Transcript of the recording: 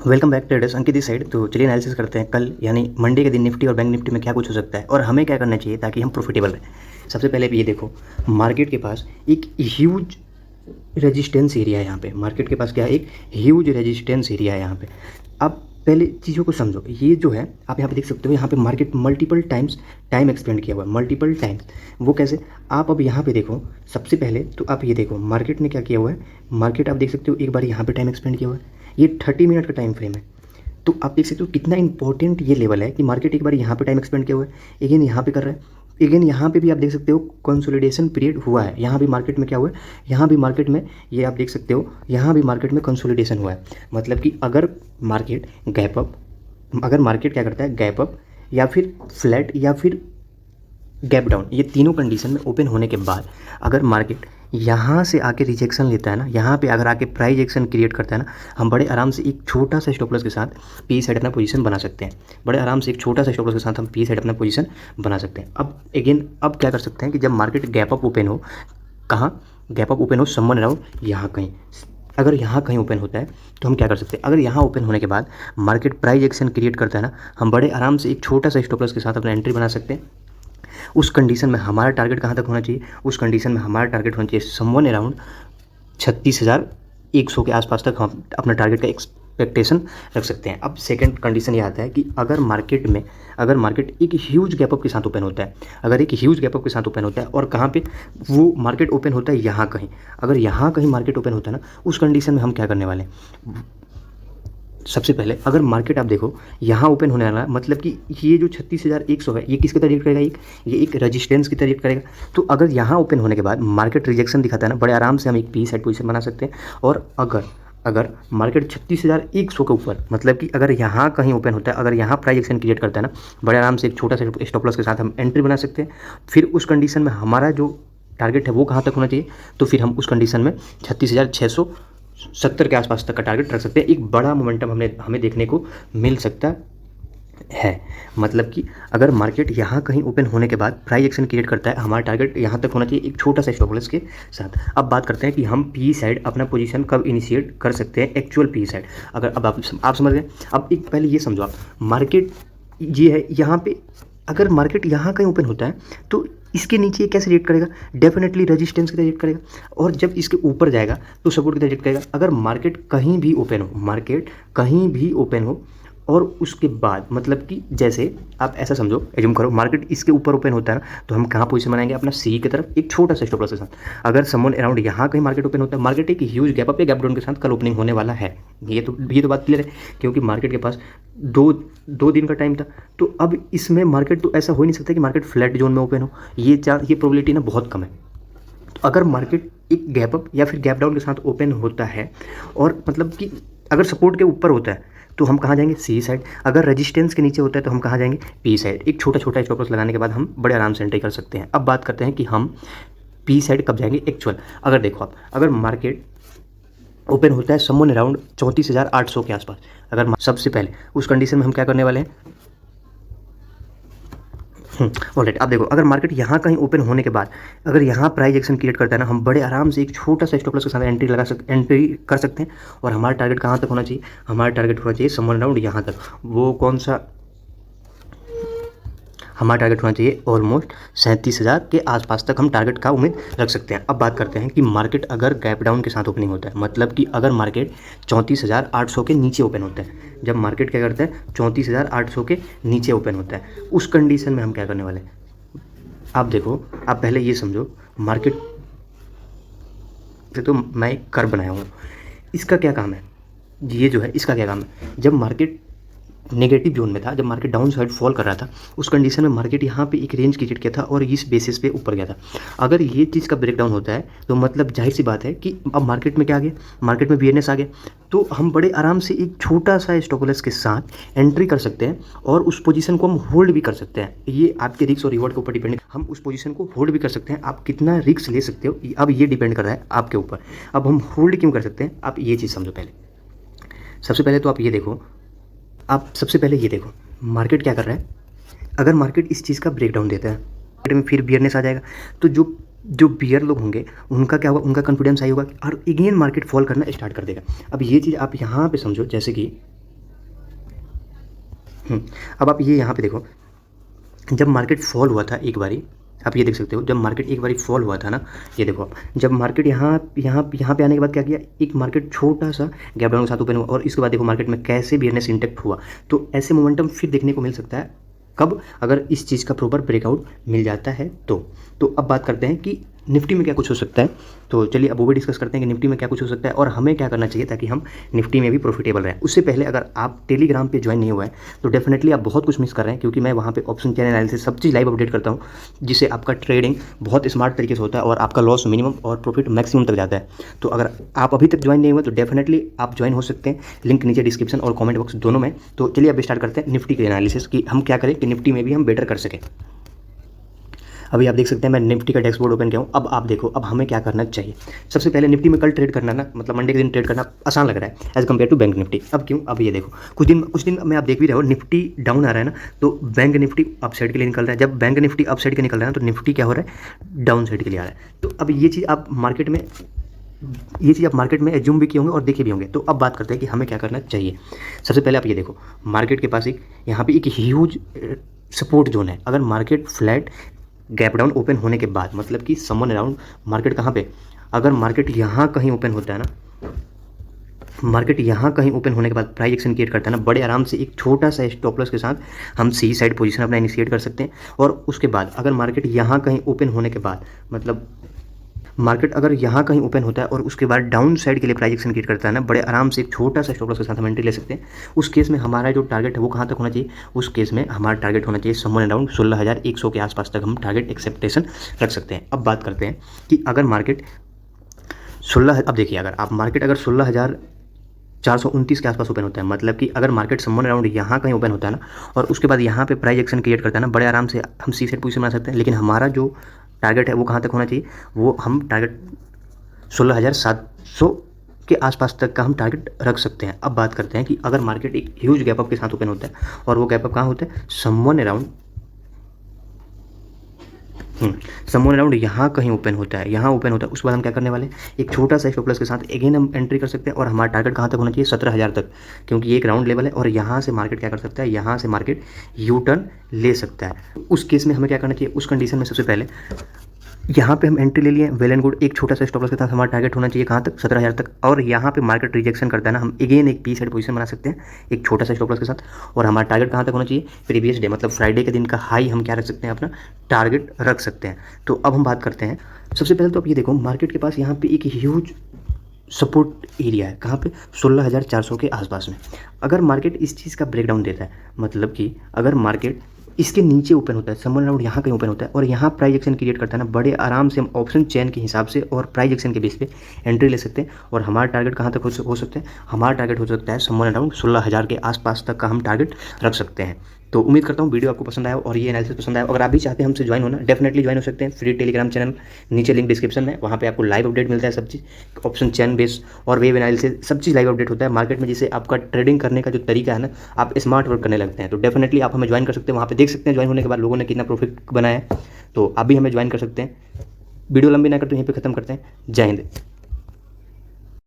Welcome back traders, अंकित इस side. तो चलिए एनालिसिस करते हैं कल यानी मंडे के दिन निफ्टी और बैंक निफ्टी में क्या कुछ हो सकता है और हमें क्या करना चाहिए ताकि हम प्रॉफिटेबल रहें। सबसे पहले ये देखो, मार्केट के पास एक ह्यूज रेजिस्टेंस एरिया है। यहाँ पे मार्केट के पास क्या है, एक ह्यूज रेजिस्टेंस एरिया है यहाँ पे। अब पहले चीज़ों को समझो, ये जो है आप यहाँ पे देख सकते हो, यहाँ पे market multiple times time expand किया हुआ है, मल्टीपल टाइम्स। वो कैसे, आप अब यहाँ पे देखो। सबसे पहले तो आप ये देखो मार्केट ने क्या किया हुआ है। मार्केट आप देख सकते हो एक बार यहाँ पे टाइम एक्सपेंड किया हुआ है, ये 30 मिनट का टाइम फ्रेम है। तो आप देख सकते हो कितना इंपॉर्टेंट ये लेवल है कि मार्केट एक बार यहाँ पे टाइम एक्सपेंड किया हुआ है, अगेन यहाँ पे कर रहा है, अगेन यहाँ पे भी आप देख सकते हो कंसोलिडेशन पीरियड हुआ है। यहाँ भी मार्केट में क्या हुआ है, यहाँ भी मार्केट में ये आप देख सकते हो, यहाँ भी मार्केट में कंसोलिडेशन हुआ है। मतलब कि अगर मार्केट गैप अप, अगर मार्केट क्या करता है, गैप अप या फिर फ्लैट या फिर गैप डाउन, ये तीनों कंडीशन में ओपन होने के बाद अगर मार्केट यहाँ से आके रिजेक्शन लेता है ना, यहाँ पे अगर आके प्राइस एक्शन क्रिएट करता है ना, हम बड़े आराम से एक छोटा सा स्टॉप लॉस के साथ पी साइड अपना पोजीशन बना सकते हैं। बड़े आराम से एक छोटा सा स्टॉप लॉस के साथ हम पी साइड अपना पोजीशन बना सकते हैं। अब अगेन अब क्या कर सकते हैं कि जब मार्केट गैप अप ओपन हो, कहाँ गैप अप ओपन हो, समवन अराउंड यहाँ कहीं, अगर यहाँ कहीं ओपन होता है तो हम क्या कर सकते हैं, अगर यहाँ ओपन होने के बाद मार्केट प्राइस एक्शन क्रिएट करता है ना, हम बड़े आराम से एक छोटा सा स्टॉप लॉस के साथ अपना एंट्री बना सकते हैं। उस कंडीशन में हमारा टारगेट कहाँ तक होना चाहिए, उस कंडीशन में हमारा टारगेट होना चाहिए समवन अराउंड 36,100 के आसपास तक हम अपना टारगेट का एक्सपेक्टेशन रख सकते हैं। अब सेकंड कंडीशन ये आता है कि अगर मार्केट एक ह्यूज गैप अप के साथ ओपन होता है, अगर एक ह्यूज गैप अप के साथ ओपन होता है और कहाँ पे वो मार्केट ओपन होता है, यहाँ कहीं, अगर यहाँ कहीं मार्केट ओपन होता है ना, उस कंडीशन में हम क्या करने वाले हैं। सबसे पहले अगर मार्केट आप देखो यहाँ ओपन होने वाला है, मतलब कि ये जो 36,100 है, ये किसके टारगेट करेगा, ये एक रेजिस्टेंस की टारगेट करेगा। तो अगर यहाँ ओपन होने के बाद मार्केट रिजेक्शन दिखाता है ना, बड़े आराम से हम एक पी साइड पोजीशन बना सकते हैं। और अगर मार्केट 36,100 के ऊपर, मतलब कि अगर यहाँ कहीं ओपन होता है, अगर यहाँ प्राइस एक्शन क्रिएट करता है ना, बड़े आराम से एक छोटा सा स्टॉप लॉस के साथ हम एंट्री बना सकते हैं। फिर उस कंडीशन में हमारा जो टारगेट है वो कहाँ तक होना चाहिए, तो फिर हम उस कंडीशन में 36,670 के आसपास तक का टारगेट रख सकते हैं। एक बड़ा मोमेंटम हमें देखने को मिल सकता है। मतलब कि अगर मार्केट यहाँ कहीं ओपन होने के बाद प्राइस एक्शन क्रिएट करता है, हमारा टारगेट यहाँ तक होना चाहिए एक छोटा सा स्टॉप लॉस के साथ। अब बात करते हैं कि हम पी साइड अपना पोजीशन कब इनिशिएट कर सकते हैं, एक्चुअल पी साइड। अगर अब आप समझ गए। अब एक पहले ये समझो, आप मार्केट ये है यहाँ पे, अगर मार्केट यहाँ कहीं ओपन होता है तो इसके नीचे ये कैसे रिएक्ट करेगा, डेफिनेटली रेजिस्टेंस की तरह रिएक्ट करेगा। और जब इसके ऊपर जाएगा तो सपोर्ट की तरह रिएक्ट करेगा। अगर मार्केट कहीं भी ओपन हो और उसके बाद, मतलब कि जैसे आप ऐसा समझो, एज्यूम करो मार्केट इसके ऊपर ओपन होता है ना, तो हम कहाँ पोजीशन बनाएंगे, अपना सी की तरफ एक छोटा सा स्टॉप लॉस के साथ। अगर समवन अराउंड यहाँ कहीं मार्केट ओपन होता है, मार्केट एक ह्यूज गैप अप या गैप डाउन के साथ कल ओपनिंग होने वाला है, ये तो बात क्लियर है। क्योंकि मार्केट के पास दो दिन का टाइम था। तो अब इसमें मार्केट तो ऐसा हो ही नहीं सकता कि मार्केट फ्लैट जोन में ओपन हो, ये प्रोबेबिलिटी ना बहुत कम है। तो अगर मार्केट एक गैप अप या फिर गैप डाउन के साथ ओपन होता है और मतलब कि अगर सपोर्ट के ऊपर होता है तो हम कहाँ जाएंगे, सी साइड। अगर रेजिस्टेंस के नीचे होता है तो हम कहाँ जाएंगे, पी साइड। एक छोटा स्टॉप लॉस लगाने के बाद हम बड़े आराम से एंट्री कर सकते हैं। अब बात करते हैं कि हम पी साइड कब जाएंगे एक्चुअल। अगर देखो आप, अगर मार्केट ओपन होता है समवन अराउंड 34,800 के आसपास, अगर सबसे पहले उस कंडीशन में हम क्या करने वाले हैं, ऑलराइट। अब देखो, अगर मार्केट यहाँ कहीं ओपन होने के बाद अगर यहाँ प्राइस एक्शन क्रिएट करता है ना, हम बड़े आराम से एक छोटा सा स्टॉप लॉस के साथ एंट्री कर सकते हैं। और हमारा टारगेट कहाँ तक होना चाहिए, हमारा टारगेट होना चाहिए समवन अराउंड यहाँ तक। वो कौन सा, हमारा टारगेट होना चाहिए ऑलमोस्ट 37,000 के आसपास तक हम टारगेट का उम्मीद रख सकते हैं। अब बात करते हैं कि मार्केट अगर गैप डाउन के साथ ओपनिंग होता है, मतलब कि अगर मार्केट 34,800 के नीचे ओपन होता है, जब मार्केट क्या करता है 34,800 के नीचे ओपन होता है, उस कंडीशन में हम क्या करने वाले हैं। आप देखो, आप पहले ये समझो, मार्केट तो मैं एक कर्व बनाया हूँ, इसका क्या काम है, ये जो है इसका क्या काम है। जब मार्केट नेगेटिव जोन में था, जब मार्केट डाउन साइड फॉल कर रहा था, उस कंडीशन में मार्केट यहाँ पे एक रेंज क्रिएट किया था और इस बेसिस पे ऊपर गया था। अगर ये चीज़ का ब्रेकडाउन होता है तो मतलब जाहिर सी बात है कि अब मार्केट में क्या आ गया, मार्केट में बियरनेस आ गया। तो हम बड़े आराम से एक छोटा सा स्टॉप लॉस के साथ एंट्री कर सकते हैं और उस पोजीशन को हम होल्ड भी कर सकते हैं। ये आपके रिस्क और रिवॉर्ड के ऊपर डिपेंड, हम उस पोजीशन को होल्ड भी कर सकते हैं। आप कितना रिस्क ले सकते हो, अब ये डिपेंड कर रहा है आपके ऊपर। अब हम होल्ड क्यों कर सकते हैं, आप ये चीज़ समझो। सबसे पहले तो आप ये देखो, मार्केट क्या कर रहा है। अगर मार्केट इस चीज़ का ब्रेकडाउन देता है, मार्केट में फिर बियरनेस आ जाएगा, तो जो बियर लोग होंगे उनका क्या होगा, उनका कॉन्फिडेंस हाई होगा और अगेन मार्केट फॉल करना स्टार्ट कर देगा। अब ये चीज़ आप यहाँ पे समझो, जैसे कि अब आप ये यहाँ पे देखो, जब मार्केट फॉल हुआ था एक बारी, आप ये देख सकते हो, जब मार्केट एक बारी फॉल हुआ था ना, ये देखो आप, जब मार्केट यहाँ पे आने के बाद क्या किया, एक मार्केट छोटा सा गैप डाउन के साथ ओपन हुआ और इसके बाद देखो मार्केट में कैसे बियरनेस इंटेक्ट हुआ। तो ऐसे मोमेंटम फिर देखने को मिल सकता है कब, अगर इस चीज़ का प्रॉपर ब्रेकआउट मिल जाता है तो अब बात करते हैं कि निफ्टी में क्या कुछ हो सकता है। तो चलिए अब वो भी डिस्कस करते हैं कि निफ्टी में क्या कुछ हो सकता है और हमें क्या करना चाहिए ताकि हम निफ्टी में भी प्रॉफिटेबल रहें। उससे पहले अगर आप टेलीग्राम पे ज्वाइन नहीं हुआ है तो डेफिनेटली आप बहुत कुछ मिस कर रहे हैं, क्योंकि मैं वहाँ पे ऑप्शन चैन एनालिसिस सब चीज़ लाइव अपडेट करता हूँ, जिससे आपका ट्रेडिंग बहुत स्मार्ट तरीके से होता है और आपका लॉस मिनिमम और प्रॉफिट मैक्सिमम तक जाता है। तो अगर आप अभी तक ज्वाइन नहीं हुए तो डेफिनेटली आप ज्वाइन हो सकते हैं, लिंक नीचे डिस्क्रिप्शन और कॉमेंट बॉक्स दोनों में। तो चलिए अब स्टार्ट करते हैं निफ्टी के एनालिसिस कि हम क्या करें कि निफ्टी में भी हम बेटर कर सकें। अभी आप देख सकते हैं मैं निफ्टी का डैशबोर्ड ओपन किया हूँ। अब आप देखो, अब हमें क्या करना चाहिए। सबसे पहले निफ्टी में कल ट्रेड करना ना, मतलब मंडे के दिन ट्रेड करना आसान लग रहा है as compare to bank Nifty. अब क्यों, अब ये देखो कुछ दिन में आप देख भी रहे हो निफ्टी डाउन आ रहा है ना, तो बैंक निफ्टी अप साइड के लिए निकल रहा है। जब बैंक निफ्टी अप साइड के निकल रहा है तो निफ्टी क्या हो रहा है, डाउन साइड के लिए आ रहा है। तो अब ये चीज़ आप मार्केट में एज्यूम भी किए होंगे और देखे भी होंगे। तो अब बात करते हैं कि हमें क्या करना चाहिए। सबसे पहले आप ये देखो, मार्केट के पास यहाँ पे एक ह्यूज सपोर्ट जोन है। अगर market flat gap down open होने के बाद, मतलब कि समवन अराउंड मार्केट कहाँ पे, अगर मार्केट यहाँ कहीं ओपन होता है ना, मार्केट यहाँ कहीं ओपन होने के बाद प्राइस एक्शन क्रिएट करता है ना, बड़े आराम से एक छोटा सा स्टॉप लॉस के साथ हम सी साइड पोजीशन अपना इनिशिएट कर सकते हैं। और उसके बाद अगर मार्केट यहाँ कहीं ओपन होने के बाद, मतलब मार्केट अगर यहाँ कहीं ओपन होता है और उसके बाद डाउन साइड के लिए प्राइस एक्शन क्रिएट करता है ना, बड़े आराम से एक छोटा सा स्टॉप लॉस के साथ हम एंट्री ले सकते हैं। उस केस में हमारा जो टारगेट है वो कहाँ तक होना चाहिए, उस केस में हमारा टारगेट होना चाहिए समवन अराउंड 16,100 के आसपास तक हम टारगेट एक्सेप्टेशन रख सकते हैं। अब बात करते हैं कि अगर मार्केट 16, अब देखिए अगर आप मार्केट अगर 16,429 के आसपास ओपन होता है, मतलब कि अगर मार्केट समवन अराउंड यहाँ कहीं ओपन होता है ना और उसके बाद यहाँ पे प्राइस एक्शन क्रिएट करता है ना, बड़े आराम से हम सी सेट पोजीशन बना सकते हैं। लेकिन हमारा जो टारगेट है वो कहाँ तक होना चाहिए, वो हम टारगेट 16,700 के आसपास तक का हम टारगेट रख सकते हैं। अब बात करते हैं कि अगर मार्केट एक ह्यूज गैप अप के साथ ओपन होता है और वो गैप अप कहाँ होता है, समवन अराउंड यहाँ कहीं ओपन होता है, यहाँ ओपन होता है। उसके बाद हम क्या करने वाले हैं, एक छोटा सा स्टॉप लॉस के साथ अगेन हम एंट्री कर सकते हैं और हमारा टारगेट कहाँ तक होना चाहिए, 17,000 तक, क्योंकि ये एक राउंड लेवल है और यहाँ से मार्केट क्या कर सकता है, यहाँ से मार्केट यू टर्न ले सकता है। उस केस में हमें क्या करना चाहिए, उस कंडीशन में सबसे पहले यहाँ पे हम एंट्री ले लिए, वेल एंड गुड। एक छोटा सा स्टॉप लॉस के साथ हमारा टारगेट होना चाहिए कहाँ तक, 17,000 तक। और यहाँ पे मार्केट रिजेक्शन करता है ना, हम अगेन एक पी साइड पोजीशन बना सकते हैं एक छोटा सा स्टॉप लॉस के साथ। और हमारा टारगेट कहाँ तक होना चाहिए, प्रीवियस डे मतलब फ्राइडे के दिन का हाई हम क्या रख सकते हैं, अपना टारगेट रख सकते हैं। तो अब हम बात करते हैं, सबसे पहले तो आप ये देखो मार्केट के पास यहाँ पे एक ह्यूज सपोर्ट एरिया है, कहाँ पे, 16,400 के आसपास में। अगर मार्केट इस चीज़ का ब्रेकडाउन देता है, मतलब कि अगर मार्केट इसके नीचे ओपन होता है, समवन अराउंड यहाँ कहीं ओपन होता है और यहाँ प्राइस एक्शन क्रिएट करता है ना, बड़े आराम से हम ऑप्शन चेन के हिसाब से और प्राइस एक्शन के बेस पे एंट्री ले सकते हैं। और हमारा टारगेट कहाँ तक हो सकता है, हमारा टारगेट हो सकता है समवन अराउंड 16,000 के आसपास तक का हम टारगेट रख सकते हैं। तो उम्मीद करता हूँ वीडियो आपको पसंद आया और ये एनालिसिस पसंद आया। अगर आप भी चाहते हैं हमसे ज्वाइन होना, डेफिनेटली ज्वाइन हो सकते हैं फ्री टेलीग्राम चैनल, नीचे लिंक डिस्क्रिप्शन में। वहाँ पे आपको लाइव अपडेट मिलता है, सब चीज़, ऑप्शन चैन बेस और वेव एनालिसिस, सब चीज़ लाइव अपडेट होता है मार्केट में, जिससे आपका ट्रेडिंग करने का जो तरीका है ना, आप स्मार्ट वर्क करने लगते हैं। तो डेफिनेटली आप हमें ज्वाइन कर सकते हैं, वहाँ पे देख सकते हैं ज्वाइन होने के बाद लोगों ने कितना प्रॉफिट बनाया है। तो आप भी हमें ज्वाइन कर सकते हैं। वीडियो लंबी ना करते यहीं पर खत्म करते हैं। जय हिंद।